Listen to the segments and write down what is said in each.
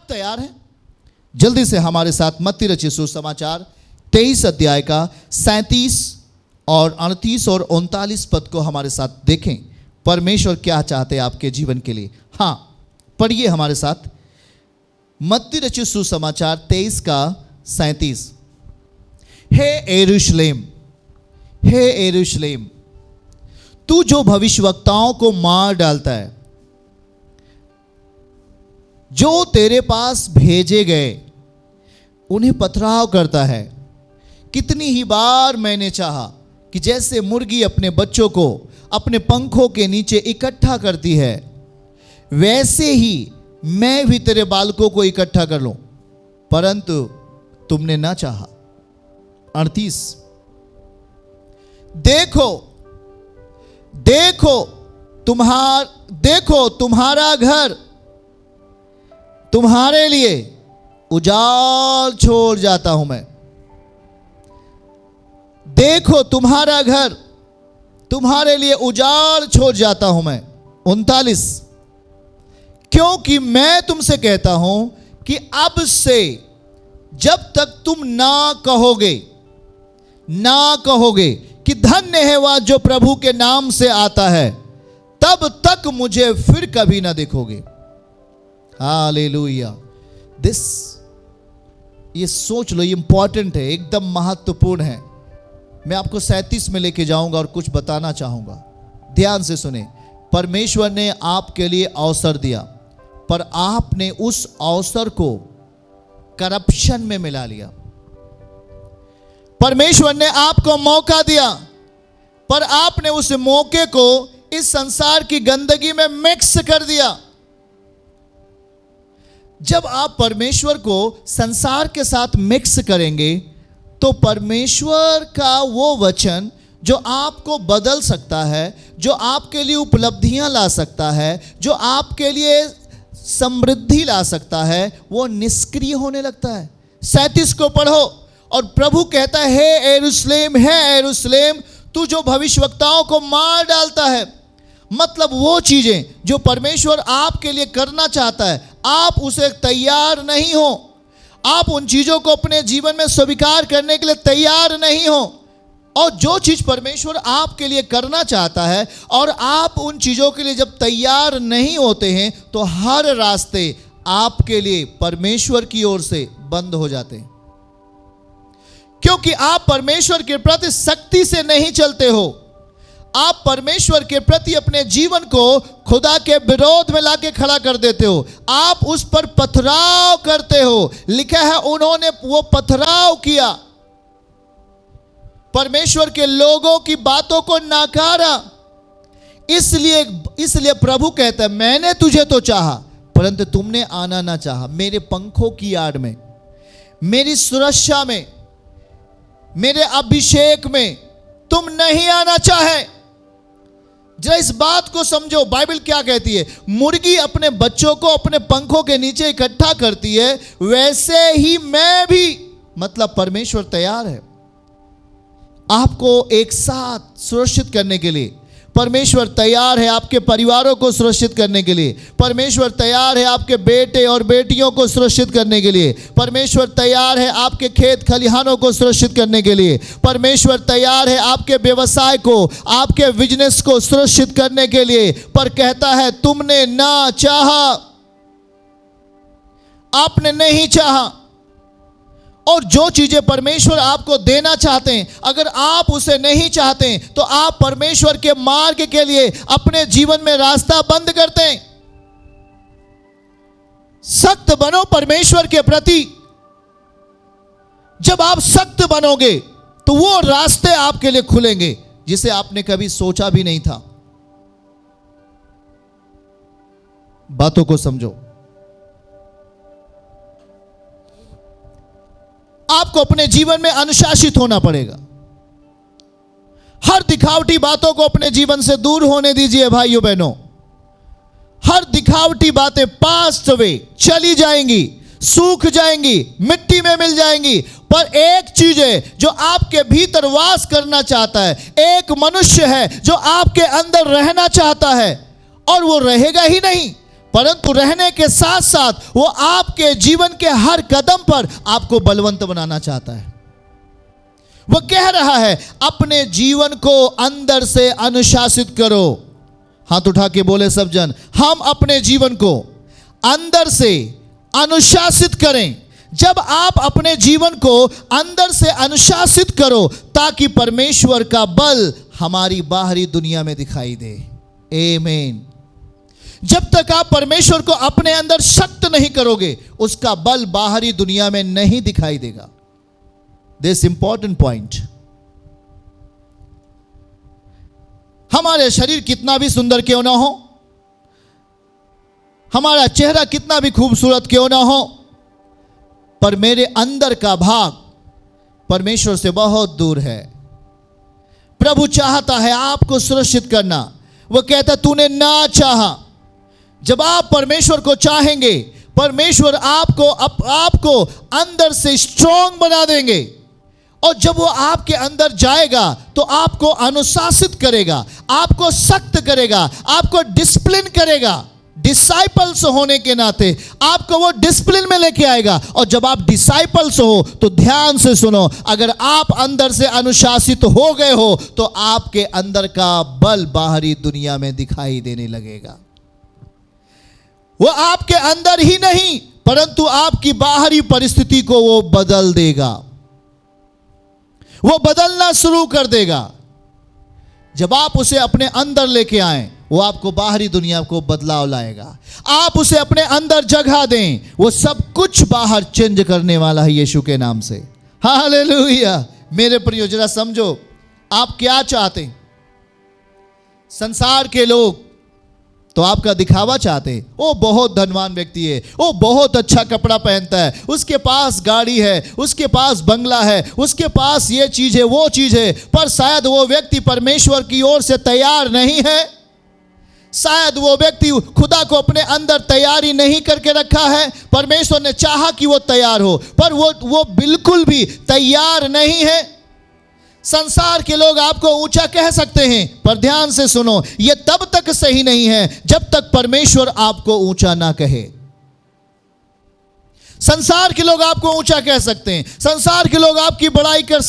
आप तैयार हैं? जल्दी से हमारे साथ मत्ती रचित सुसमाचार 23 अध्याय का 37 और 38 और 39 पद को हमारे साथ देखें। परमेश्वर क्या चाहते हैं आपके जीवन के लिए। हाँ, पढ़िए हमारे साथ मत्ती रचित सुसमाचार 23 का 37। हे यरूशलेम, हे यरूशलेम, तू जो भविष्यवक्ताओं को मार डालता है, जो तेरे पास भेजे गए उन्हें पथराव करता है। कितनी ही बार मैंने चाहा कि जैसे मुर्गी अपने बच्चों को अपने पंखों के नीचे इकट्ठा करती है, वैसे ही मैं भी तेरे बालकों को इकट्ठा कर लूं, परंतु तुमने ना चाहा। 38। देखो देखो तुम्हारा घर तुम्हारे लिए उजाड़ छोड़ जाता हूं मैं। देखो तुम्हारा घर तुम्हारे लिए उजाड़ छोड़ जाता हूं मैं। 39। क्योंकि मैं तुमसे कहता हूं कि अब से जब तक तुम ना कहोगे कि धन्य है वह जो प्रभु के नाम से आता है, तब तक मुझे फिर कभी ना देखोगे। हालेलुया। ये सोच लो, ये इंपॉर्टेंट है, एकदम महत्वपूर्ण है। मैं आपको 37 में लेके जाऊंगा और कुछ बताना चाहूंगा। ध्यान से सुने। परमेश्वर ने आपके लिए अवसर दिया, पर आपने उस अवसर को करप्शन में मिला लिया। परमेश्वर ने आपको मौका दिया, पर आपने उस मौके को इस संसार की गंदगी में मिक्स कर दिया। जब आप परमेश्वर को संसार के साथ मिक्स करेंगे, तो परमेश्वर का वो वचन जो आपको बदल सकता है, जो आपके लिए उपलब्धियां ला सकता है, जो आपके लिए समृद्धि ला सकता है, वो निष्क्रिय होने लगता है। 37 को पढ़ो और प्रभु कहता है, हे यरूशलेम, हे यरूशलेम, तू जो भविष्यवक्ताओं को मार डालता है। मतलब वो चीजें जो परमेश्वर आपके लिए करना चाहता है, आप उसे तैयार नहीं हो। आप उन चीजों को अपने जीवन में स्वीकार करने के लिए तैयार नहीं हो। और जो चीज परमेश्वर आपके लिए करना चाहता है और आप उन चीजों के लिए जब तैयार नहीं होते हैं, तो हर रास्ते आपके लिए परमेश्वर की ओर से बंद हो जाते हैं। क्योंकि आप परमेश्वर के प्रति सख्ती से नहीं चलते हो। आप परमेश्वर के प्रति अपने जीवन को खुदा के विरोध में लाके खड़ा कर देते हो। आप उस पर पथराव करते हो। लिखा है, उन्होंने वो पथराव किया, परमेश्वर के लोगों की बातों को नकारा। इसलिए प्रभु कहता है, मैंने तुझे तो चाहा, परंतु तुमने आना ना चाहा। मेरे पंखों की आड़ में, मेरी सुरक्षा में, मेरे अभिषेक में तुम नहीं आना चाहे। जरा इस बात को समझो, बाइबल क्या कहती है। मुर्गी अपने बच्चों को अपने पंखों के नीचे इकट्ठा करती है, वैसे ही मैं भी, मतलब परमेश्वर तैयार है आपको एक साथ सुरक्षित करने के लिए। परमेश्वर तैयार है आपके परिवारों को सुरक्षित करने के लिए। परमेश्वर तैयार है आपके बेटे और बेटियों को सुरक्षित करने के लिए। परमेश्वर तैयार है आपके खेत खलिहानों को सुरक्षित करने के लिए। परमेश्वर तैयार है आपके व्यवसाय को, आपके बिजनेस को सुरक्षित करने के लिए। पर कहता है, तुमने ना चाहा, आपने नहीं चाहा। और जो चीजें परमेश्वर आपको देना चाहते हैं, अगर आप उसे नहीं चाहते हैं, तो आप परमेश्वर के मार्ग के लिए अपने जीवन में रास्ता बंद करते हैं। सख्त बनो परमेश्वर के प्रति। जब आप सख्त बनोगे, तो वो रास्ते आपके लिए खुलेंगे जिसे आपने कभी सोचा भी नहीं था। बातों को समझो। आपको अपने जीवन में अनुशासित होना पड़ेगा। हर दिखावटी बातों को अपने जीवन से दूर होने दीजिए भाइयों बहनों। हर दिखावटी बातें पास्ट वे चली जाएंगी, सूख जाएंगी, मिट्टी में मिल जाएंगी। पर एक चीज है जो आपके भीतर वास करना चाहता है। एक मनुष्य है जो आपके अंदर रहना चाहता है, और वो रहेगा ही नहीं, परंतु रहने के साथ साथ वो आपके जीवन के हर कदम पर आपको बलवंत बनाना चाहता है। वो कह रहा है अपने जीवन को अंदर से अनुशासित करो। हाथ उठा के बोले सब जन, हम अपने जीवन को अंदर से अनुशासित करें। जब आप अपने जीवन को अंदर से अनुशासित करो ताकि परमेश्वर का बल हमारी बाहरी दुनिया में दिखाई दे। आमीन। जब तक आप परमेश्वर को अपने अंदर शक्त नहीं करोगे, उसका बल बाहरी दुनिया में नहीं दिखाई देगा। This important point. हमारे शरीर कितना भी सुंदर क्यों ना हो, हमारा चेहरा कितना भी खूबसूरत क्यों ना हो, पर मेरे अंदर का भाग परमेश्वर से बहुत दूर है। प्रभु चाहता है आपको सुरक्षित करना। वो कहता तूने ना चाहा। जब आप परमेश्वर को चाहेंगे, परमेश्वर आपको अंदर से स्ट्रांग बना देंगे। और जब वो आपके अंदर जाएगा तो आपको अनुशासित करेगा, आपको सख्त करेगा, आपको डिसिप्लिन करेगा। डिसाइपल्स होने के नाते आपको वो डिसिप्लिन में लेके आएगा। और जब आप डिसाइपल्स हो तो ध्यान से सुनो, अगर आप अंदर से अनुशासित हो गए हो तो आपके अंदर का बल बाहरी दुनिया में दिखाई देने लगेगा। वो आपके अंदर ही नहीं परंतु आपकी बाहरी परिस्थिति को वो बदल देगा, वो बदलना शुरू कर देगा। जब आप उसे अपने अंदर लेके आए, वो आपको बाहरी दुनिया को बदलाव लाएगा। आप उसे अपने अंदर जगह दें, वो सब कुछ बाहर चेंज करने वाला है यीशु के नाम से। हालेलुया। मेरे प्रियो, जरा समझो आप क्या चाहते हैं। संसार के लोग तो आपका दिखावा चाहते हैं। वो बहुत धनवान व्यक्ति है, वो बहुत अच्छा कपड़ा पहनता है, उसके पास गाड़ी है, उसके पास बंगला है, उसके पास ये चीज है, वो चीज है, पर शायद वो व्यक्ति परमेश्वर की ओर से तैयार नहीं है। शायद वो व्यक्ति खुदा को अपने अंदर तैयारी नहीं करके रखा है। परमेश्वर ने चाहा कि वो तैयार हो, पर वो बिल्कुल भी तैयार नहीं है। संसार के लोग आपको ऊंचा कह सकते हैं, पर ध्यान से सुनो, यह तब तक सही नहीं है जब तक परमेश्वर आपको ऊंचा ना कहे। संसार के लोग आपको ऊंचा कह सकते हैं, संसार के लोग आपकी बड़ाई कर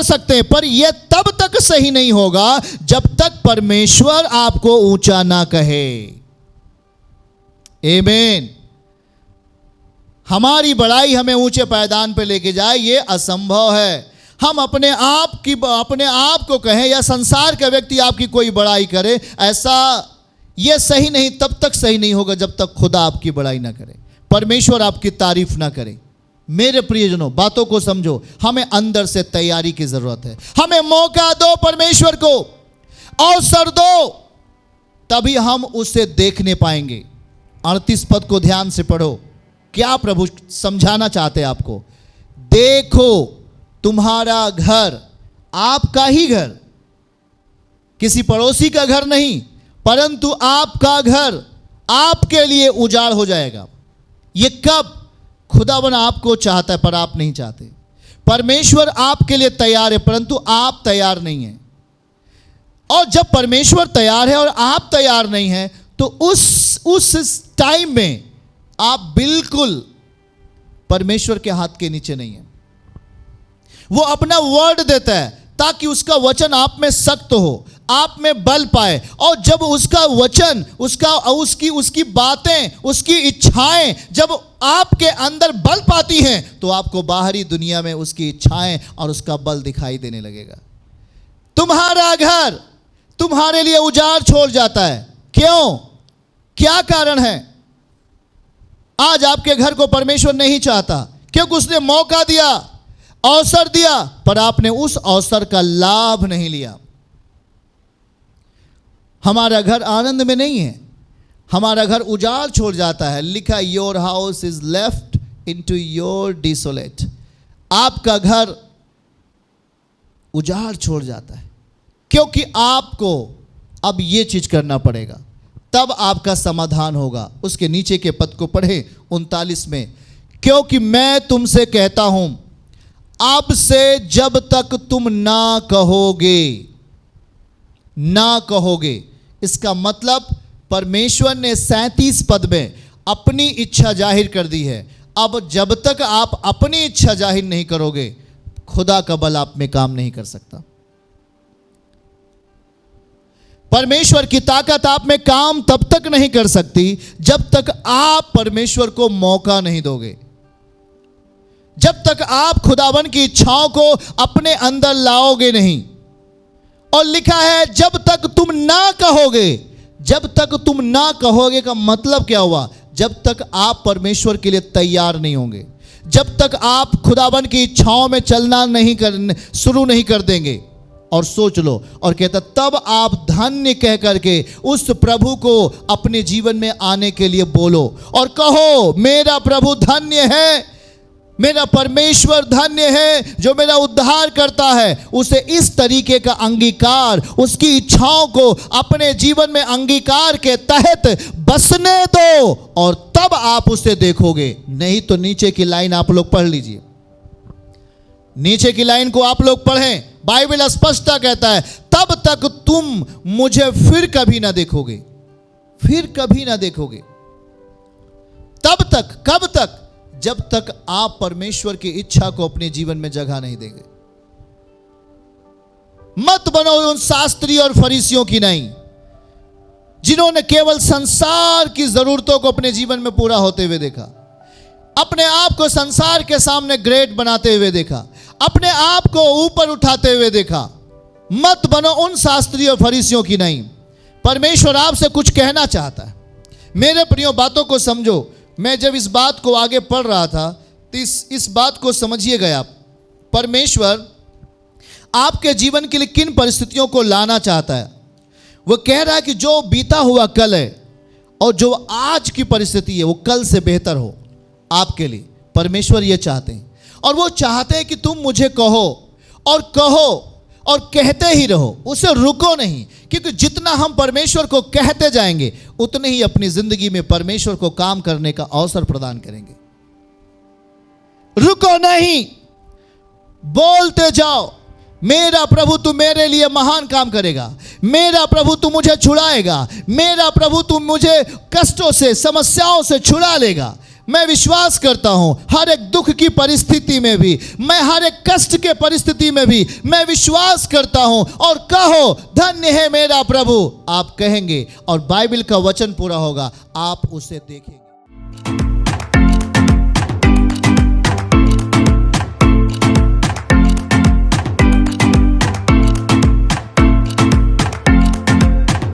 सकते हैं, पर यह तब तक सही नहीं होगा जब तक परमेश्वर आपको ऊंचा ना कहे। आमीन। हमारी बड़ाई हमें ऊंचे पायदान पर लेके जाए, यह असंभव है। हम अपने आप को कहें या संसार का व्यक्ति आपकी कोई बड़ाई करे, ऐसा यह सही नहीं, तब तक सही नहीं होगा जब तक खुदा आपकी बड़ाई ना करे, परमेश्वर आपकी तारीफ ना करे। मेरे प्रियजनों, बातों को समझो। हमें अंदर से तैयारी की जरूरत है। हमें मौका दो, परमेश्वर को अवसर दो, तभी हम उसे देखने पाएंगे। 38 पद को ध्यान से पढ़ो। क्या प्रभु समझाना चाहते हैं आपको? देखो, तुम्हारा घर आपका ही घर, किसी पड़ोसी का घर नहीं, परंतु आपका घर आपके लिए उजाड़ हो जाएगा। ये कब? खुदावन आपको चाहता है पर आप नहीं चाहते। परमेश्वर आपके लिए तैयार है परंतु आप तैयार नहीं हैं। और जब परमेश्वर तैयार है और आप तैयार नहीं हैं तो उस टाइम में आप बिल्कुल परमेश्वर के हाथ के नीचे नहीं हैं। वो अपना वर्ड देता है ताकि उसका वचन आप में सख्त हो, आप में बल पाए। और जब उसका वचन, उसकी बातें, उसकी इच्छाएं जब आपके अंदर बल पाती हैं तो आपको बाहरी दुनिया में उसकी इच्छाएं और उसका बल दिखाई देने लगेगा। तुम्हारा घर तुम्हारे लिए उजाड़ छोड़ जाता है। क्यों? क्या कारण है? आज आपके घर को परमेश्वर नहीं चाहता क्योंकि उसने मौका दिया, अवसर दिया, पर आपने उस अवसर का लाभ नहीं लिया। हमारा घर आनंद में नहीं है, हमारा घर उजाड़ छोड़ जाता है। लिखा, your house is left into your desolate. आपका घर उजाड़ छोड़ जाता है क्योंकि आपको अब यह चीज करना पड़ेगा, तब आपका समाधान होगा। उसके नीचे के पद को पढ़े 39 में, क्योंकि मैं तुमसे कहता हूं अब से जब तक तुम ना कहोगे, इसका मतलब परमेश्वर ने 37 पद में अपनी इच्छा जाहिर कर दी है। अब जब तक आप अपनी इच्छा जाहिर नहीं करोगे, खुदा का बल आप में काम नहीं कर सकता। परमेश्वर की ताकत आप में काम तब तक नहीं कर सकती जब तक आप परमेश्वर को मौका नहीं दोगे, जब तक आप खुदावन की इच्छाओं को अपने अंदर लाओगे नहीं। और लिखा है जब तक तुम ना कहोगे, जब तक तुम ना कहोगे का मतलब क्या हुआ? जब तक आप परमेश्वर के लिए तैयार नहीं होंगे, जब तक आप खुदावन की इच्छाओं में चलना शुरू नहीं कर देंगे। और सोच लो, और कहता तब आप धन्य कह करके उस प्रभु को अपने जीवन में आने के लिए बोलो और कहो मेरा प्रभु धन्य है, मेरा परमेश्वर धन्य है जो मेरा उद्धार करता है। उसे इस तरीके का अंगीकार, उसकी इच्छाओं को अपने जीवन में अंगीकार के तहत बसने दो और तब आप उसे देखोगे। नहीं तो नीचे की लाइन आप लोग पढ़ लीजिए, नीचे की लाइन को आप लोग पढ़ें। बाइबल स्पष्ट कहता है तब तक तुम मुझे फिर कभी ना देखोगे, फिर कभी ना देखोगे। तब तक, कब तक? जब तक आप परमेश्वर की इच्छा को अपने जीवन में जगह नहीं देंगे। मत बनो उन शास्त्री और फरीसियों की नहीं जिन्होंने केवल संसार की जरूरतों को अपने जीवन में पूरा होते हुए देखा, अपने आप को संसार के सामने ग्रेट बनाते हुए देखा, अपने आप को ऊपर उठाते हुए देखा। मत बनो उन शास्त्री और फरीसियों की नहीं। परमेश्वर आपसे कुछ कहना चाहता है। मेरे प्रियो, बातों को समझो। मैं जब इस बात को आगे पढ़ रहा था तो इस बात को समझिएगा आप। परमेश्वर आपके जीवन के लिए किन परिस्थितियों को लाना चाहता है। वो कह रहा है कि जो बीता हुआ कल है और जो आज की परिस्थिति है वो कल से बेहतर हो आपके लिए। परमेश्वर ये चाहते हैं, और वो चाहते हैं कि तुम मुझे कहो और कहते ही रहो, उसे रुको नहीं। क्योंकि जितना हम परमेश्वर को कहते जाएंगे उतने ही अपनी जिंदगी में परमेश्वर को काम करने का अवसर प्रदान करेंगे। रुको नहीं, बोलते जाओ मेरा प्रभु तू मेरे लिए महान काम करेगा, मेरा प्रभु तू मुझे छुड़ाएगा, मेरा प्रभु तू मुझे कष्टों से, समस्याओं से छुड़ा लेगा। मैं विश्वास करता हूं हर एक दुख की परिस्थिति में भी, मैं हर एक कष्ट के परिस्थिति में भी मैं विश्वास करता हूं। और कहो धन्य है मेरा प्रभु, आप कहेंगे और बाइबल का वचन पूरा होगा, आप उसे देखेंगे।